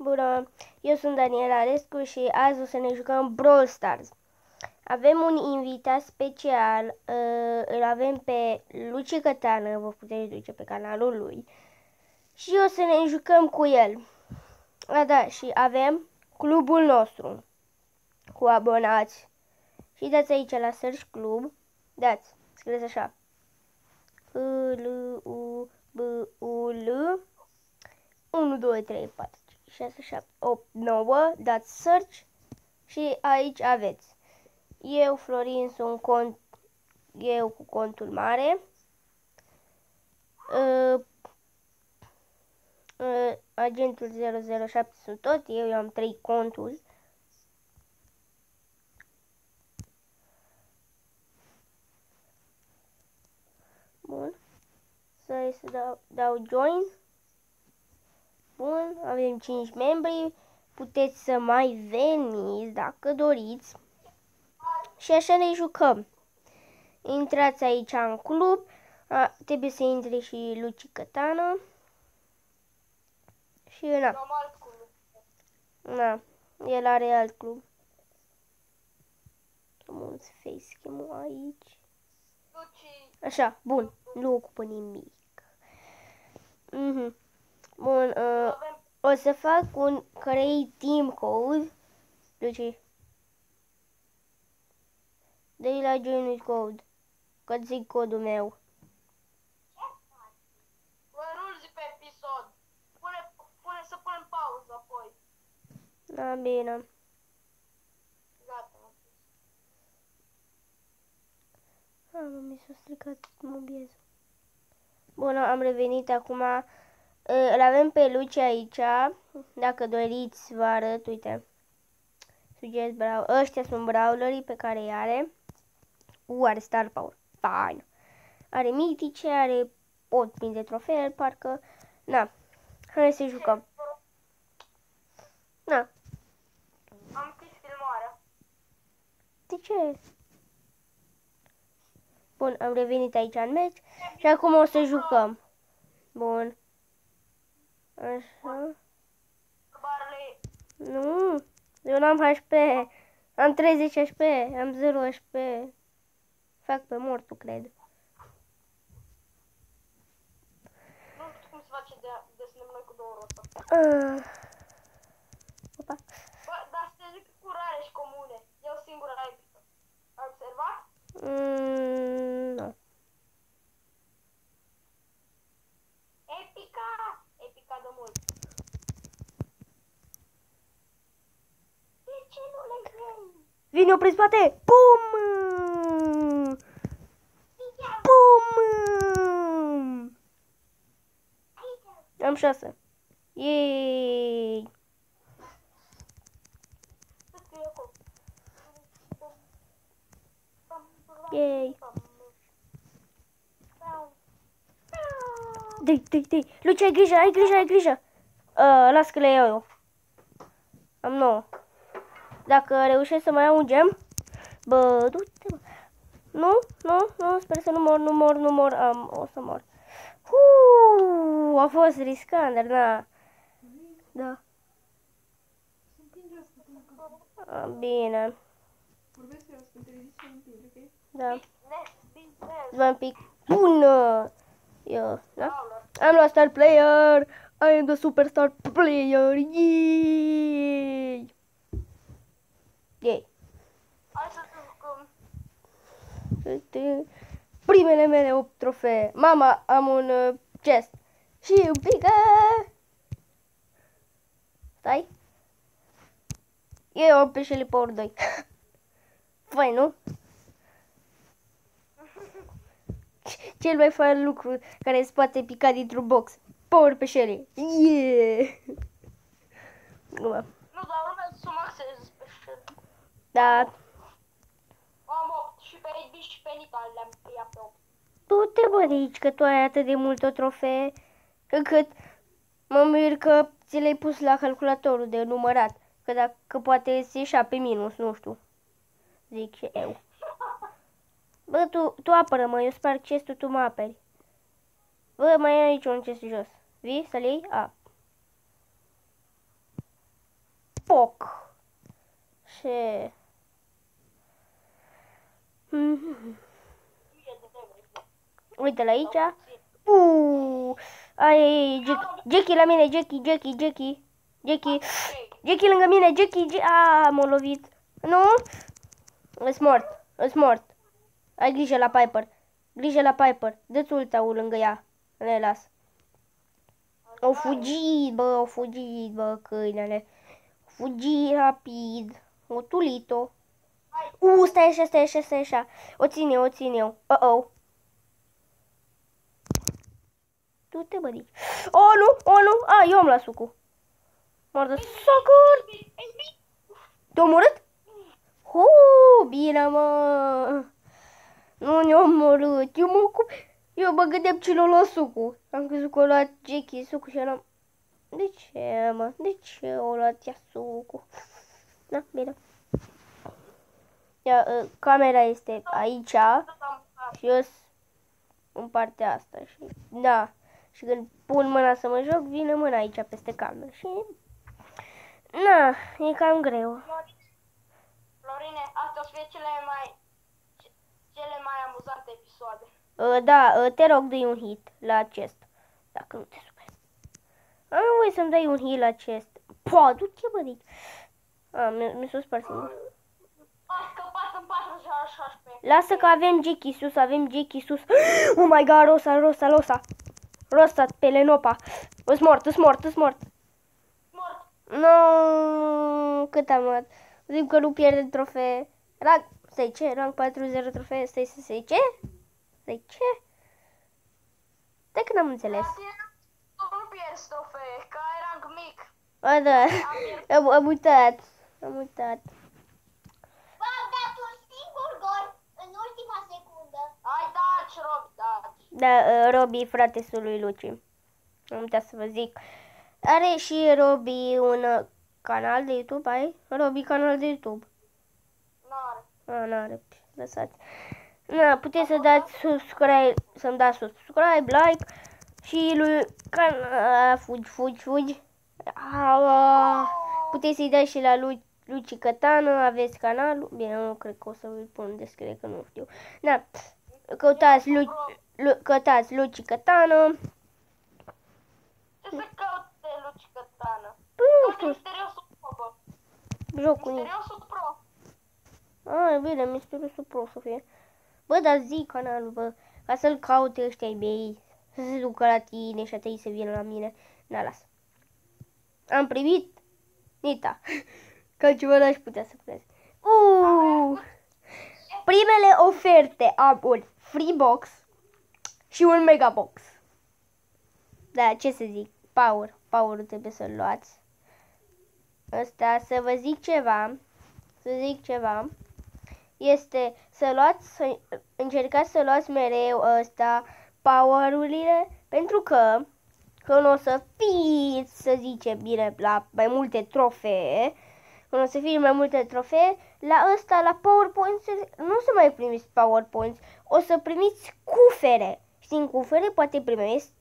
Bună, eu sunt Daniela Arescu și azi o să ne jucăm Brawl Stars. Avem un invitat special, îl avem pe Luci Cătană, vă puteți duce pe canalul lui. Și o să ne jucăm cu el. Da, și avem clubul nostru cu abonați. Și dați aici la search club, dați, scrieți așa. L-U-B-U-L 1, 2, 3, 4, 5, 6, 7, 8, 9, dați search și aici aveți. Eu, Florin, sunt eu cu contul mare. Agentul 007 sunt tot, eu am 3 conturi. Bun. Să dau join. Bun, avem 5 membri. Puteți să mai veniți dacă doriți. Și așa ne jucăm. Intrați aici în club. Trebuie să intre și Luci Cătană. Și na, el are alt club. Am să facecam aici. Așa, bun, nu ocupă nimic. Bun, o să fac un create team code. Luci, dă-i la join with code, că zic codul meu. Să punem pauză apoi. Da, bine. Gata. Mi s-a stricat mobilul. Bun, am revenit acum. Îl avem pe Luci aici. Dacă doriți, vă arăt, uite. Suggest brawl. Ăștia sunt brawlerii pe care îi are. Are star power. Fain. Are mitice, are pot prinde trofee, parcă. Na. Hai să jucăm. Na. Am închis filmarea. De ce? Bun, am revenit aici în meci și acum o să jucăm. Bun. Așa. Barley. Nu, eu n-am HP. Am 30 HP, am 0 HP. Fac pe mortul, cred. Nu știu cum se face de suntem noi cu două rosta. Opa. Bă, dar să te zic curare și comune. Eu singura epică. Ai observat? Nu. Epica! Epica de mult. De ce nu le vrei? Vine opri spate! Pum! Pum! Am 6. Yay! Yay! Dei! Luci, ai grijă, ai grijă, ai grijă! Las că le iau eu. Am 9. Dacă reușesc să mai iau un gem, bă, du-te, bă. Nu, sper să nu mor, o să mor. A fost riscant, dar na. Da. Bine. Da. Vă un pic. Bună! Eu, da? Am luat star player. I am the superstar player. Yay! Yay. Hai să te jucăm. Primele mele 8 trofee. Mama, am un chest. Și un pic. Stai. Eu am pe Shelly Power 2. Fai, nu? Cel mai fain lucru care se poate pica dintr-un box. Power pe Shelly. Yeah! Nu, dar urmează să mă axez pe Shelly. Da. Am 8 și pe Edby și pe Nita le-am ia pe 8. Du-te, bă, de aici, că tu ai atât de multă trofee, încât mă mir că ți le-ai pus la calculatorul de numărat. Că dacă poate să ieșa pe minus, nu știu. Zic și eu. Bă, tu apără-mă, eu sparg chestul, tu mă aperi. Bă, mai e aici un chest jos. Vii să-l iei? poc. Și... Uite-l aici. Ai, Jackie la mine, Jackie lângă mine, Jackie, m-a lovit. Nu? Îs mort. Ai grijă la Piper. Dă-ți ulta-ul lângă ea. Le las. Au fugit, bă, câinele. Fugi rapid. O tulit-o. Stai așa. O țin eu. Oh. Du-te, bădici. Oh, nu. Eu am luat sucul. M-ar de socor. Te-a omorât? Bine, mă. Nu ne-a omorât. Eu mă gândeam ce l-a luat sucul. Am crezut că a luat Jackie sucul și eram... De ce, mă? De ce a luat ea sucul? Da, bine. Ia, camera este aici și eu în partea asta. Și când pun mâna să mă joc, vine mâna aici peste cameră și... e cam greu. Florine, astea o să fie cele mai amuzante episoade. Te rog, dă-i un hit la acest. Dacă nu te superi. Am voie să-mi dai un hit la acest. Du-te, bădic. Mi s-a spart singur. A scăpat în 4-16. Lasă că avem Jackie sus. Oh my god, Rosa. Rosa pe Lenopa. Îs mort. Mort. Nu, cât am luat? Zic că nu pierde trofee. Rank 40 trofee. Stai ce? Stai că n-am înțeles. Tu nu pierzi trofee, că ai rank mic. Da, am uitat. V-am dat un singur gol în ultima secundă. Ai daci, Robi, daci. Da, Robi, frate lui Luci. Am uitat să vă zic. Are și Robi un canal de YouTube, ai? Robi canal de YouTube. N-are. Lăsați. Puteți să dați subscribe, să-mi dați subscribe, like și lui fugi. Puteți să-i dați și la Luci Cătană, aveți canalul. Bine, nu cred că o să vi-l pun în descriere, că nu știu. Căutați Luci Cătană. Ce să caute Luci Cătană? Nu știu. Misteriosul Pro. Misteriosul Pro. Bine, Misteriosul Pro să fie. Bă, dar zi canalul, bă, ca să-l caute ăștia-i mei, să se ducă la tine și atâi să vină la mine. Las. Am primit Nita. Ca ceva n-aș putea să primesc. Primele oferte am un free box și un mega box. Da, ce să zic? Power trebuie să-l luați. Ăsta, să vă zic ceva. Este să încercați să luați mereu ăsta, power-urile, pentru că nu o să fiți, să zicem, bine, la mai multe trofee, când o să fie mai multe trofee, la ăsta, la PowerPoint, nu o să mai primiți PowerPoint, o să primiți cufere. Și din cufere poate primiți,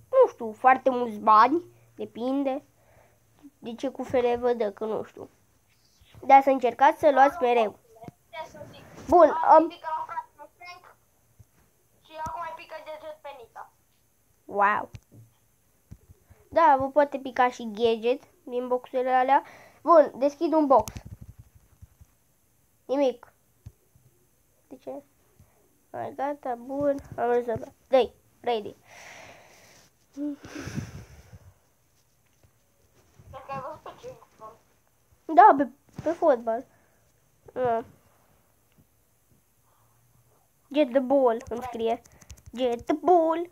nu știu, foarte mulți bani, depinde de ce cufere vă dă, că nu știu. Dar să încercați să luați mereu. Bun, și acum mai pică deget pe Nita. Wow. Da, vă poate pica și gadget din boxurile alea. Bun, deschid un box. Nimic. De ce? Hai, gata, bun, am rezolvat. Dai, ready. Cred că ai văzut pe ce? Da, pe fotbal. Get the ball, îmi scrie. Get the ball.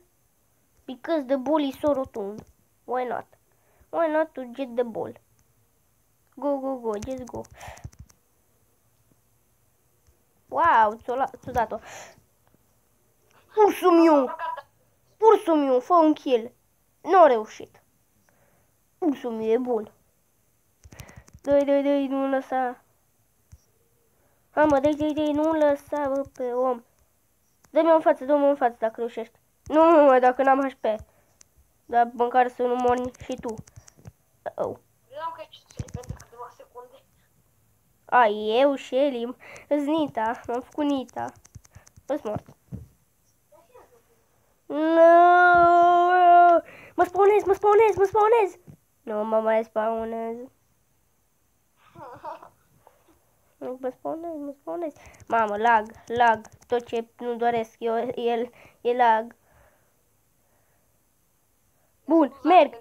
Because the ball is so rotund. Why not? Why not to get the ball? Go, just go. Wow, ți-o dat-o. Ursul meu, fă un kill. Nu a reușit. Ursul meu e bun. Dă-i, nu lăsa. Mă, dă-i, nu lăsa, bă, pe om. Dă-mi în față dacă reușești. Nu, dacă n-am HP. Dar măcar să nu mori și tu. Oh. Credeam că ești Shelly pentru câteva secunde. A, eu, Shelly, îs Nita, m-am făcut Nita. Îs mort. No! Mă spawnez! Nu mă mai spawnez. Mă spawnez. Mamă, lag. Tot ce nu doresc eu, e lag. Bun, merg.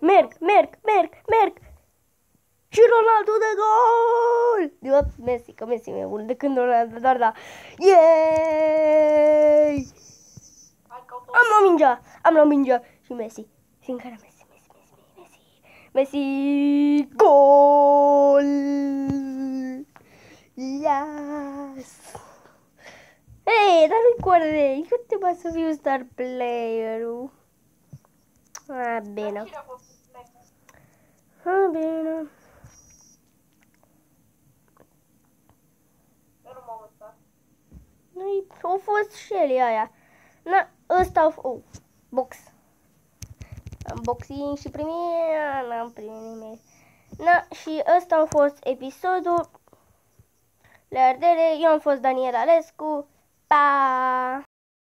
Și Ronaldo de gol! De fapt, Messi, că Messi e bun. De când Ronaldo, doar da. Yay! Hai că Am luat mingea. Și Messi. Fiindcă era Messi. Gol! Yes! Hei, dar nu-i corect. Eu trebuie să fiu star player-ul. Bine. Bine. Au fost Shelly aia. Na, ăsta a fost... box. Unboxing și n-am primit nimic. Na, și ăsta a fost episodul. La ardere, eu am fost Daniel Alescu. Pa!